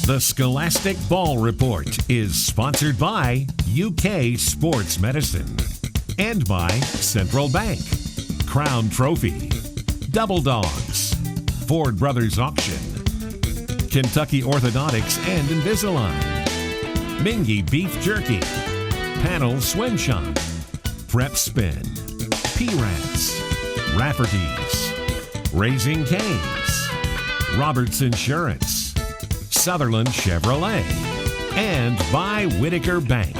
The Scholastic Ball Report is sponsored by UK Sports Medicine and by Central Bank, Crown Trophy, Double Dogs, Ford Brothers Auction, Kentucky Orthodontics and Invisalign, Mingy Beef Jerky, Panel Swim Shop, Prep Spin, P-Rats, Rafferty's, Raising Cane's, Roberts Insurance, Sutherland Chevrolet, and by Whitaker Bank.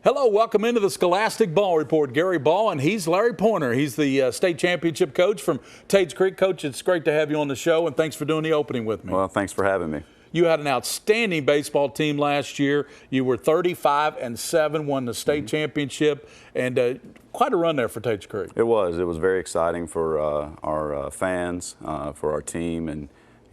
Hello, welcome into the Scholastic Ball Report. Gary Ball, and he's Larry Pointer. He's the state championship coach from Tate's Creek. Coach, it's great to have you on the show, and thanks for doing the opening with me. Well, thanks for having me. You had an outstanding baseball team last year. You were 35-7, won the state championship, and quite a run there for Tate's Creek. It was very exciting for our fans, for our team, and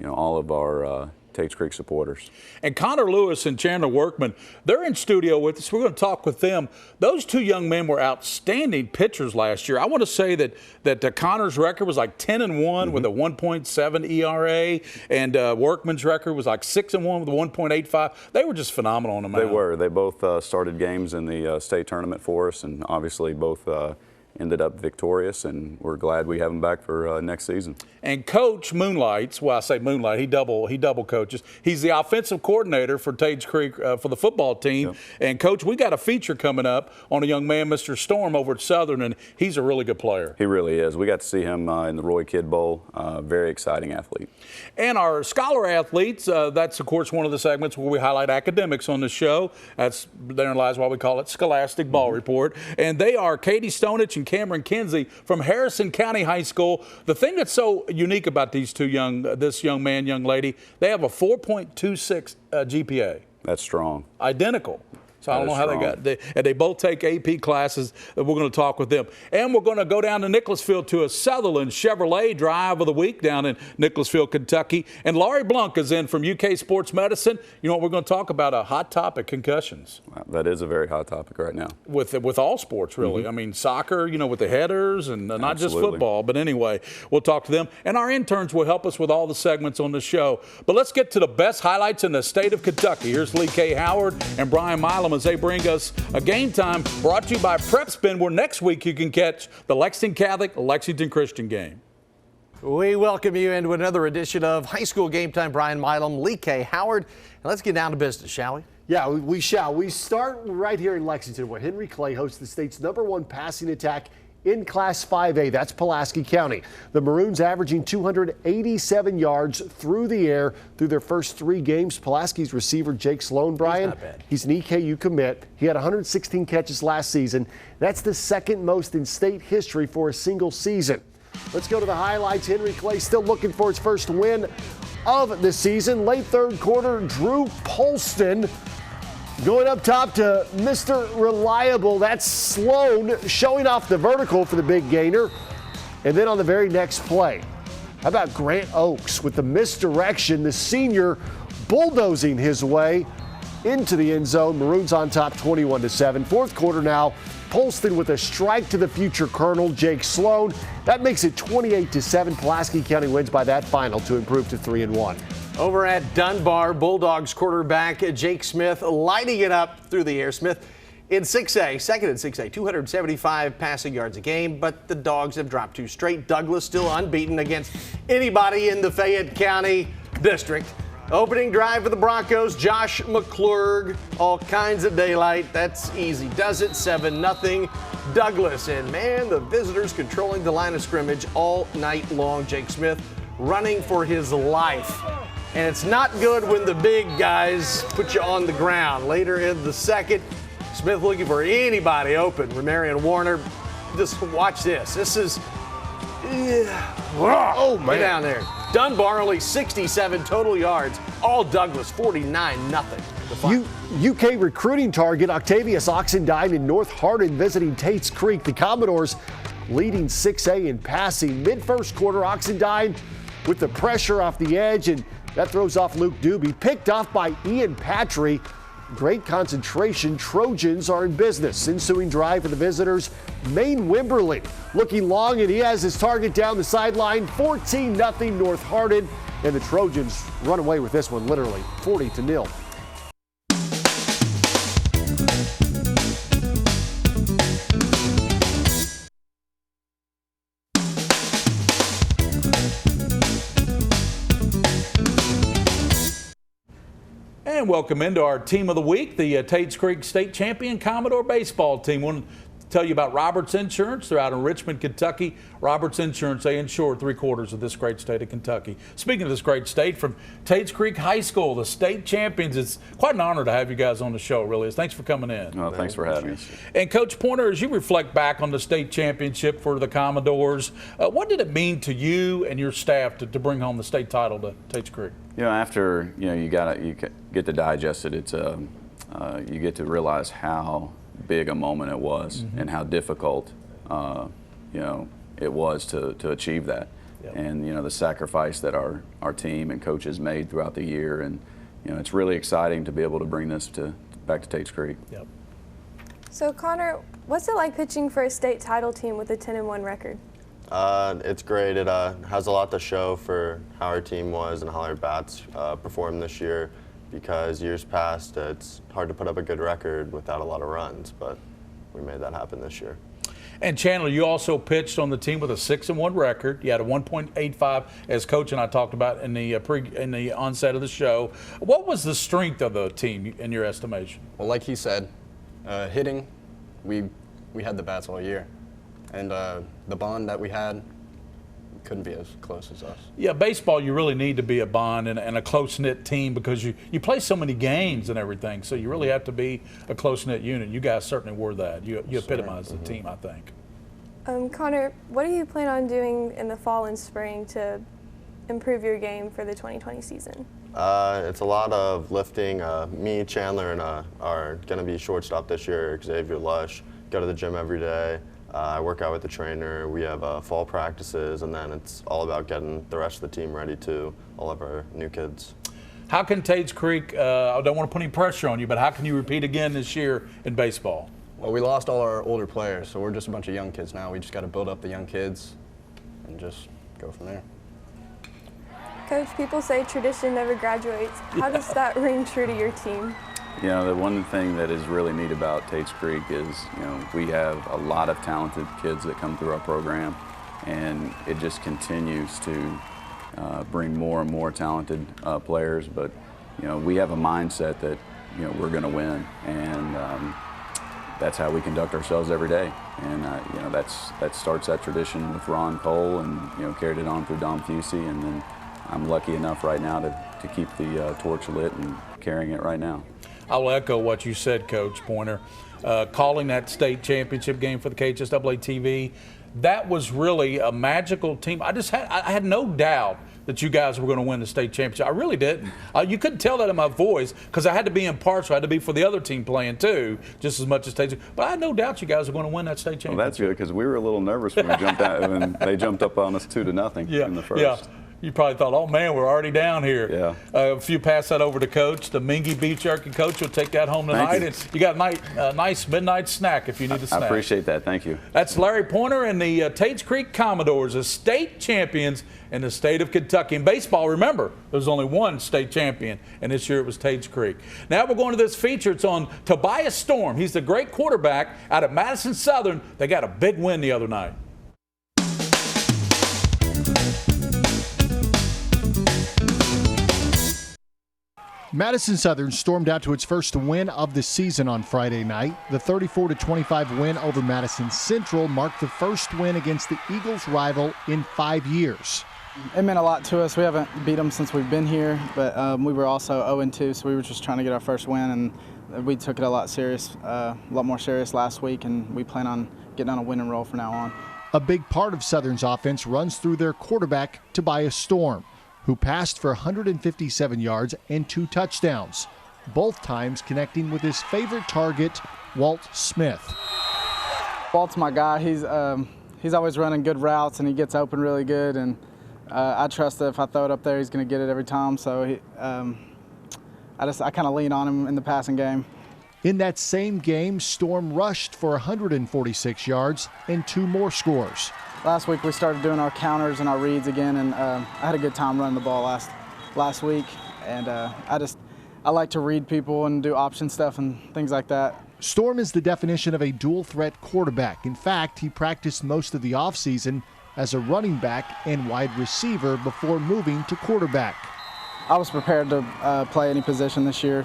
all of our Tate's Creek supporters. And Connor Lewis and Chandler Workman, they're in studio with us. We're going to talk with them. Those two young men were outstanding pitchers last year. I want to say that Connor's record was like 10-1 with a 1.7 ERA, and Workman's record was like 6-1 with a 1.85. They were just phenomenal on the mound. They were. They both started games in the state tournament for us, and obviously both ended up victorious, and we're glad we have him back for next season. And Coach moonlights. Well, I say moonlight. He double coaches. He's the offensive coordinator for Tate's Creek for the football team. Yep. And Coach, we got a feature coming up on a young man, Mr. Storm, over at Southern, and he's a really good player. He really is. We got to see him in the Roy Kidd Bowl. Very exciting athlete. And our scholar athletes. That's of course one of the segments where we highlight academics on the show. Therein lies why we call it Scholastic Ball Report. And they are Katie Stonich and Cameron Kinsey from Harrison County High School. The thing that's so unique about these two this young man, young lady, they have a 4.26 GPA. That's strong. Identical. So I don't know how they got. They both take AP classes. We're going to talk with them. And we're going to go down to Nicholasville to a Sutherland Chevrolet Drive of the Week down in Nicholasville, Kentucky. And Laurie Blunk is in from UK Sports Medicine. You know what we're going to talk about? A hot topic, concussions. That is a very hot topic right now. With all sports, really. I mean, soccer, with the headers and not just football. But anyway, we'll talk to them. And our interns will help us with all the segments on the show. But let's get to the best highlights in the state of Kentucky. Here's Lee K. Howard and Brian Milam as they bring us a Game Time brought to you by Prep Spin, where next week you can catch the Lexington Catholic Lexington Christian game. We welcome you into another edition of High School Game Time. Brian Milam, Lee K. Howard. And let's get down to business, shall we? Yeah, we shall. We start right here in Lexington, where Henry Clay hosts the state's #1 passing attack in Class 5A. That's Pulaski County. The Maroons averaging 287 yards through the air through their first 3 games. Pulaski's receiver Jake Sloan, Brian, he's an EKU commit. He had 116 catches last season. That's the second most in state history for a single season. Let's go to the highlights. Henry Clay still looking for his first win of the season. Late third quarter, Drew Polston going up top to Mr. Reliable. That's Sloan showing off the vertical for the big gainer. And then on the very next play, how about Grant Oakes with the misdirection, the senior bulldozing his way into the end zone. Maroons on top 21-7. Fourth quarter now, Polston with a strike to the future Colonel, Jake Sloan. That makes it 28-7. Pulaski County wins by that final to improve to 3-1. Over at Dunbar, Bulldogs quarterback Jake Smith lighting it up through the air. Smith in 6A, second in 6A, 275 passing yards a game, but the Dogs have dropped 2 straight. Douglas still unbeaten against anybody in the Fayette County District. Opening drive for the Broncos, Josh McClurg, all kinds of daylight. That's easy. Does it 7-0 Douglas. And man, the visitors controlling the line of scrimmage all night long. Jake Smith running for his life. And it's not good when the big guys put you on the ground. Later in the second, Smith looking for anybody open. Ramarian Warner, just watch this. This is, oh man. Get down there. Dunbar only 67 total yards. All Douglas, 49-0. UK recruiting target Octavius Oxendine in North Hardin visiting Tate's Creek. The Commodores leading 6A in passing. Mid-first quarter, Oxendine with the pressure off the edge, and that throws off Luke Doobie. Picked off by Ian Patry. great concentration. Trojans are in business. Ensuing drive for the visitors. Maine Wimberly looking long, and he has his target down the sideline. 14-0 North Hardin, and the Trojans run away with this one, literally 40-0. And welcome into our team of the week, the Tates Creek State Champion Commodore baseball team. Want to tell you about Roberts Insurance. They're out in Richmond, Kentucky. Roberts Insurance, they insure 3/4 of this great state of Kentucky. Speaking of this great state, from Tates Creek High School, the state champions, it's quite an honor to have you guys on the show, it really is. Thanks for coming in. Well, thanks for having us. And Coach Pointer, as you reflect back on the state championship for the Commodores, what did it mean to you and your staff to bring home the state title to Tates Creek? You know, after you get to digest it. It's you get to realize how big a moment it was and how difficult it was to achieve that. Yep. And the sacrifice that our team and coaches made throughout the year, and it's really exciting to be able to bring this back to Tates Creek. Yep. So Connor, what's it like pitching for a state title team with a 10-1 record? It's great. It has a lot to show for how our team was and how our bats performed this year, because years past it's hard to put up a good record without a lot of runs, but we made that happen this year. And Chandler, you also pitched on the team with a 6-1 record. You had a 1.85, as Coach and I talked about in the onset of the show. What was the strength of the team in your estimation? Well, like he said, hitting, we had the bats all year, and the bond that we had couldn't be as close as us. Yeah, baseball, you really need to be a bond and a close-knit team, because you play so many games and everything, so you really have to be a close-knit unit. You guys certainly were that. You epitomized the team, I think. Connor, what do you plan on doing in the fall and spring to improve your game for the 2020 season? It's a lot of lifting. Me, Chandler, and are going to be shortstop this year. Xavier Lush, go to the gym every day. I work out with the trainer. We have fall practices, and then it's all about getting the rest of the team ready too, all of our new kids. How can Tates Creek, I don't want to put any pressure on you, but how can you repeat again this year in baseball? Well, we lost all our older players, so we're just a bunch of young kids now. We just got to build up the young kids and just go from there. Coach, people say tradition never graduates. How does that ring true to your team? The one thing that is really neat about Tates Creek is, we have a lot of talented kids that come through our program, and it just continues to bring more and more talented players. But, we have a mindset that, we're going to win, and that's how we conduct ourselves every day. And, that starts that tradition with Ron Cole, and, carried it on through Dom Fusey, and then I'm lucky enough right now to keep the torch lit and carrying it right now. I'll echo what you said, Coach Pointer. Calling that state championship game for the KHSAA TV, that was really a magical team. I had no doubt that you guys were going to win the state championship. I really didn't. You couldn't tell that in my voice, because I had to be impartial. I had to be for the other team playing too, just as much as State. But I had no doubt you guys were going to win that state championship. Well, that's good, because we were a little nervous when we jumped out, and they jumped up on us 2-0 in the first. Yeah. You probably thought, oh man, we're already down here. Yeah. If you pass that over to Coach, the Mingy beef jerky, Coach will take that home tonight. And you got a nice midnight snack if you need a snack. I appreciate that. Thank you. That's Larry Pointer and the Tates Creek Commodores, the state champions in the state of Kentucky. In baseball, remember, there's only one state champion, and this year it was Tates Creek. Now we're going to this feature. It's on Tobias Storm. He's the great quarterback out of Madison Southern. They got a big win the other night. Madison Southern stormed out to its first win of the season on Friday night. The 34-25 win over Madison Central marked the first win against the Eagles' rival in 5 years. It meant a lot to us. We haven't beat them since we've been here, but we were also 0-2, so we were just trying to get our first win, and we took it a lot more serious last week, and we plan on getting on a winning roll from now on. A big part of Southern's offense runs through their quarterback, Tobias Storm, who passed for 157 yards and 2 touchdowns, both times connecting with his favorite target, Walt Smith. Walt's my guy. He's always running good routes, and he gets open really good, and I trust that if I throw it up there, he's going to get it every time. So I kind of lean on him in the passing game. In that same game, Storm rushed for 146 yards and 2 more scores. Last week we started doing our counters and our reads again, and I had a good time running the ball last week. And I like to read people and do option stuff and things like that. Storm is the definition of a dual-threat quarterback. In fact, he practiced most of the offseason as a running back and wide receiver before moving to quarterback. I was prepared to play any position this year.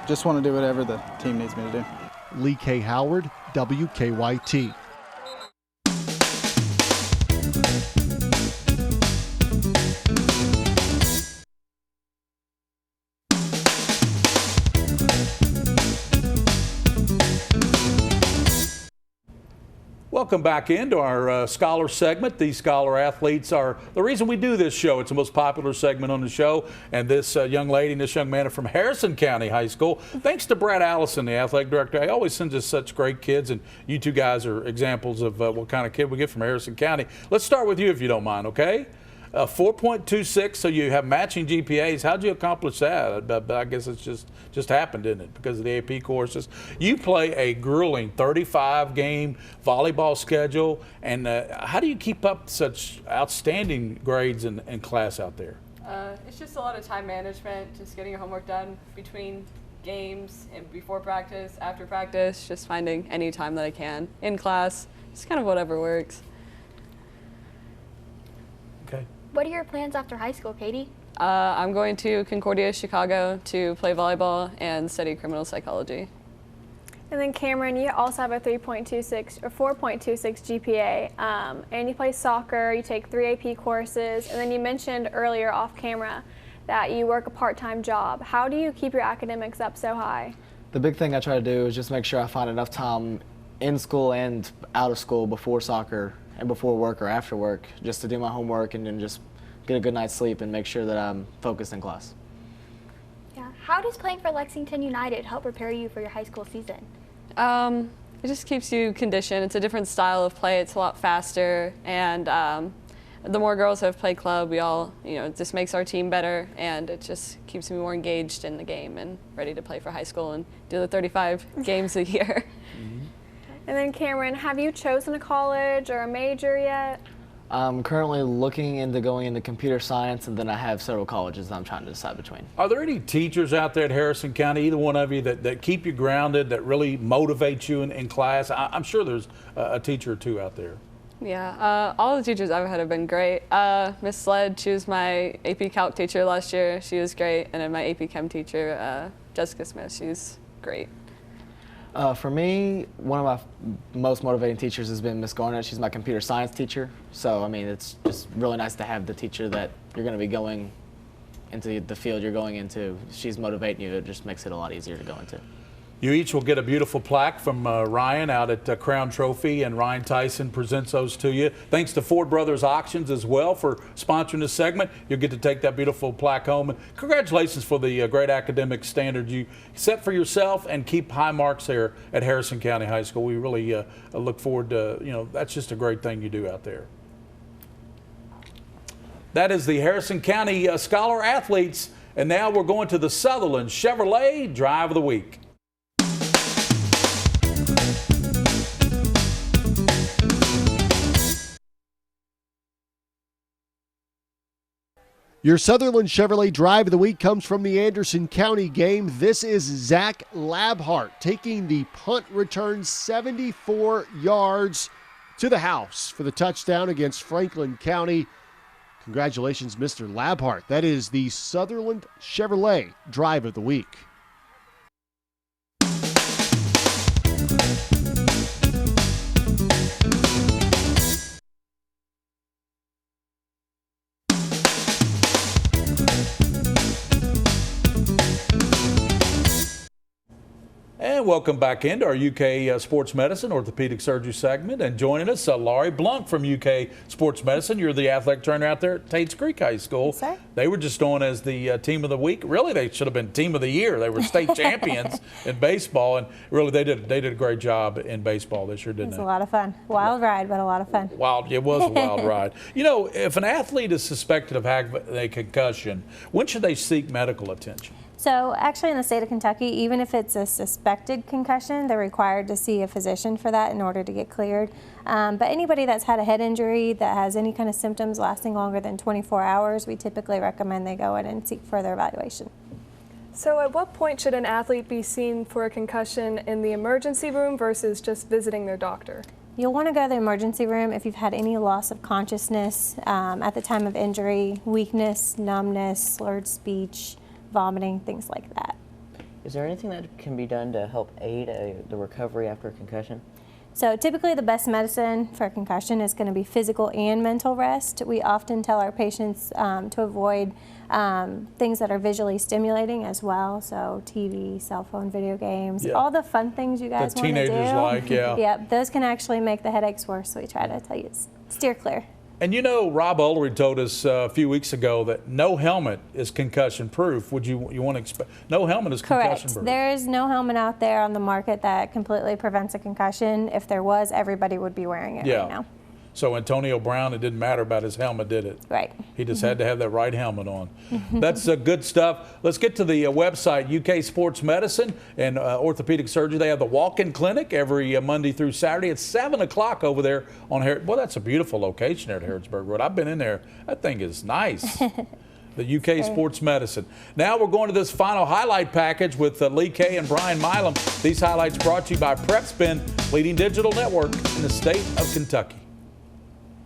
Just want to do whatever the team needs me to do. Lee K. Howard, WKYT. Welcome back into our Scholar segment. These Scholar athletes are the reason we do this show. It's the most popular segment on the show. And this young lady and this young man are from Harrison County High School. Thanks to Brad Allison, the athletic director. He always sends us such great kids, and you two guys are examples of what kind of kid we get from Harrison County. Let's start with you if you don't mind, okay? 4.26, so you have matching GPAs. How'd you accomplish that? I guess it's just happened, didn't it? Because of the AP courses. You play a grueling 35-game volleyball schedule, and how do you keep up such outstanding grades in class out there? It's just a lot of time management, just getting your homework done between games and before practice, after practice, just finding any time that I can in class, just kind of whatever works. Okay. What are your plans after high school, Katie? I'm going to Concordia, Chicago to play volleyball and study criminal psychology. And then Cameron, you also have a 3.26 or 4.26 GPA, and you play soccer, you take 3 AP courses, and then you mentioned earlier off camera that you work a part-time job. How do you keep your academics up so high? The big thing I try to do is just make sure I find enough time in school and out of school before soccer and before work or after work, just to do my homework and then just get a good night's sleep and make sure that I'm focused in class. Yeah. How does playing for Lexington United help prepare you for your high school season? It just keeps you conditioned. It's a different style of play. It's a lot faster, and the more girls have played club, we all, it just makes our team better, and it just keeps me more engaged in the game and ready to play for high school and do the 35 games a year. And then Cameron, have you chosen a college or a major yet? I'm currently looking into going into computer science, and then I have several colleges that I'm trying to decide between. Are there any teachers out there at Harrison County, either one of you, that keep you grounded, that really motivate you in class? I'm sure there's a teacher or two out there. Yeah, all the teachers I've had have been great. Miss Sled, she was my AP Calc teacher last year. She was great. And then my AP Chem teacher, Jessica Smith, she's great. For me, one of my most motivating teachers has been Miss Garnett. She's my computer science teacher. So, I mean, it's just really nice to have the teacher that you're going to be going into the field you're going into. She's motivating you. It just makes it a lot easier to go into. You each will get a beautiful plaque from Ryan out at Crown Trophy, and Ryan Tyson presents those to you. Thanks to Ford Brothers Auctions as well for sponsoring this segment. You'll get to take that beautiful plaque home. And congratulations for the great academic standard you set for yourself, and keep high marks there at Harrison County High School. We really look forward to, that's just a great thing you do out there. That is the Harrison County Scholar athletes. And now we're going to the Sutherland Chevrolet Drive of the Week. Your Sutherland Chevrolet Drive of the Week comes from the Anderson County game. This is Zach Labhart taking the punt return 74 yards to the house for the touchdown against Franklin County. Congratulations, Mr. Labhart. That is the Sutherland Chevrolet Drive of the Week. And welcome back into our UK Sports Medicine Orthopedic Surgery segment. And joining us, Laurie Blunt from UK Sports Medicine. You're the athletic trainer out there at Tate's Creek High School. Yes, sir. They were just on as the team of the week. Really, they should have been team of the year. They were state champions in baseball, and really they did a great job in baseball this year, didn't they? It was a lot of fun. Wild ride, but a lot of fun. It was a wild ride. If an athlete is suspected of having a concussion, when should they seek medical attention? So actually in the state of Kentucky, even if it's a suspected concussion, they're required to see a physician for that in order to get cleared. But anybody that's had a head injury that has any kind of symptoms lasting longer than 24 hours, we typically recommend they go in and seek further evaluation. So at what point should an athlete be seen for a concussion in the emergency room versus just visiting their doctor? You'll want to go to the emergency room if you've had any loss of consciousness at the time of injury, weakness, numbness, slurred speech, vomiting, things like that. Is there anything that can be done to help aid the recovery after a concussion? So typically the best medicine for a concussion is going to be physical and mental rest. We often tell our patients to avoid things that are visually stimulating as well. So TV, cell phone, video games, all the fun things you guys want to do. The teenagers like, yeah. Yep, those can actually make the headaches worse. So we try to tell you steer clear. And you know, Rob Ullery told us a few weeks ago that no helmet is concussion proof. Would you want to expect no helmet is concussion proof? There is no helmet out there on the market that completely prevents a concussion. If there was, everybody would be wearing it right now. So Antonio Brown, it didn't matter about his helmet, did it? Right. He just had to have that right helmet on. That's good stuff. Let's get to the website, UK Sports Medicine and Orthopedic Surgery. They have the walk-in clinic every Monday through Saturday at 7 o'clock over there on Well, that's a beautiful location there at Harrodsburg Road. I've been in there. That thing is nice. The UK Sports Medicine. Now we're going to this final highlight package with Lee Kay and Brian Milam. These highlights brought to you by PrepSpin, leading digital network in the state of Kentucky.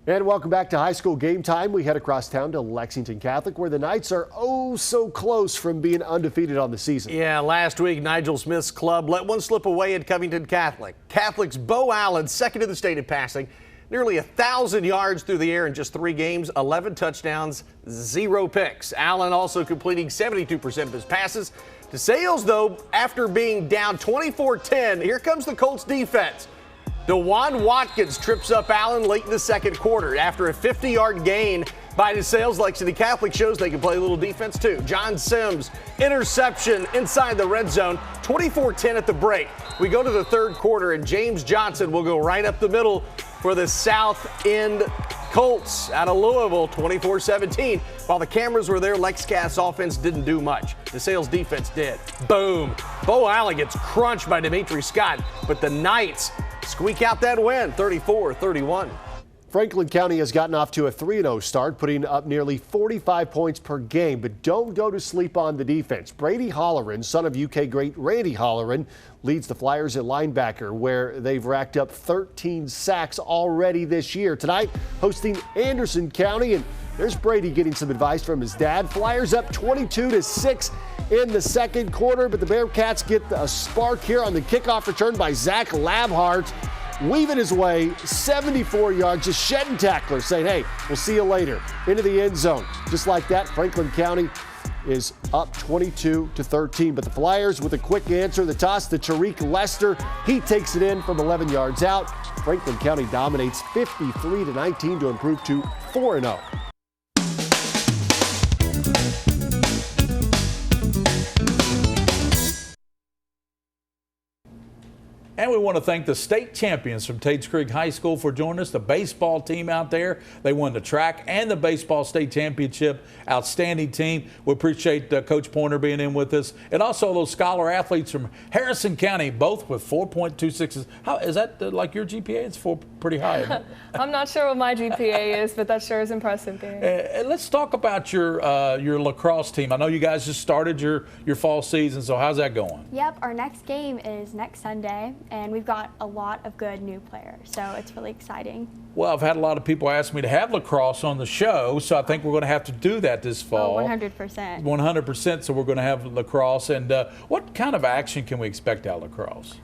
And welcome back to high school game time. We head across town to Lexington Catholic, where the Knights are oh so close from being undefeated on the season. Yeah, last week Nigel Smith's club let one slip away at Covington Catholic. Catholic's Bo Allen, second in the state in passing, nearly 1,000 yards through the air in just 3 games, 11 touchdowns, 0 picks. Allen also completing 72% of his passes. DeSales, though, after being down 24-10, here comes the Colts defense. DeJuan Watkins trips up Allen late in the second quarter. After a 50-yard gain by DeSales, Lexington Catholic shows they can play a little defense too. John Sims, interception inside the red zone, 24-10 at the break. We go to the third quarter, and James Johnson will go right up the middle for the South End Colts out of Louisville, 24-17. While the cameras were there, LexCath's offense didn't do much. DeSales defense did. Boom. Bo Allen gets crunched by Dimitri Scott, but the Knights squeak out that win, 34-31. Franklin County has gotten off to a 3-0 start, putting up nearly 45 points per game, but don't go to sleep on the defense. Brady Holleran, son of UK great Randy Holleran, leads the Flyers at linebacker, where they've racked up 13 sacks already this year. Tonight, hosting Anderson County, and there's Brady getting some advice from his dad. Flyers up 22-6 in the second quarter, but the Bearcats get a spark here on the kickoff return by Zach Labhart, weaving his way 74 yards, just shedding tacklers, saying, hey, we'll see you later, into the end zone. Just like that, Franklin County is up 22-13, but the Flyers with a quick answer. The toss to Tariq Lester. He takes it in from 11 yards out. Franklin County dominates 53-19 to improve to 4-0. And we want to thank the state champions from Tates Creek High School for joining us, the baseball team out there. They won the track and the baseball state championship. Outstanding team. We appreciate Coach Pointer being in with us. And also those scholar athletes from Harrison County, both with 4.26s. How is that like your GPA? It's pretty high, isn't it? I'm not sure what my GPA is, but that sure is impressive. Let's talk about your lacrosse team. I know you guys just started your fall season, so how's that going? Yep, our next game is next Sunday, and we've got a lot of good new players, so it's really exciting. Well, I've had a lot of people ask me to have lacrosse on the show, so I think we're going to have to do that this fall. 100%. 100%, so we're going to have lacrosse. And what kind of action can we expect out of lacrosse?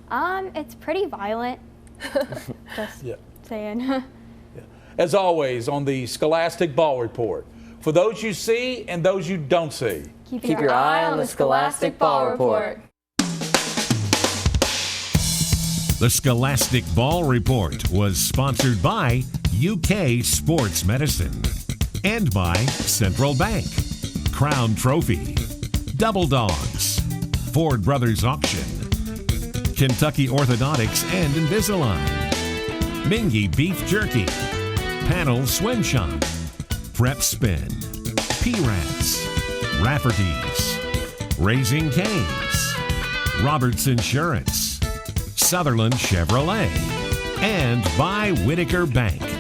It's pretty violent. Just saying. As always, on the Scholastic Ball Report, for those you see and those you don't see. Keep your eye on the Scholastic Ball Report. The Scholastic Ball Report was sponsored by UK Sports Medicine and by Central Bank, Crown Trophy, Double Dogs, Ford Brothers Auction, Kentucky Orthodontics and Invisalign, Mingy Beef Jerky, Panel Swim Shop, Prep Spin, P-Rats, Rafferty's, Raising Cane's, Roberts Insurance, Sutherland Chevrolet, and by Whitaker Bank.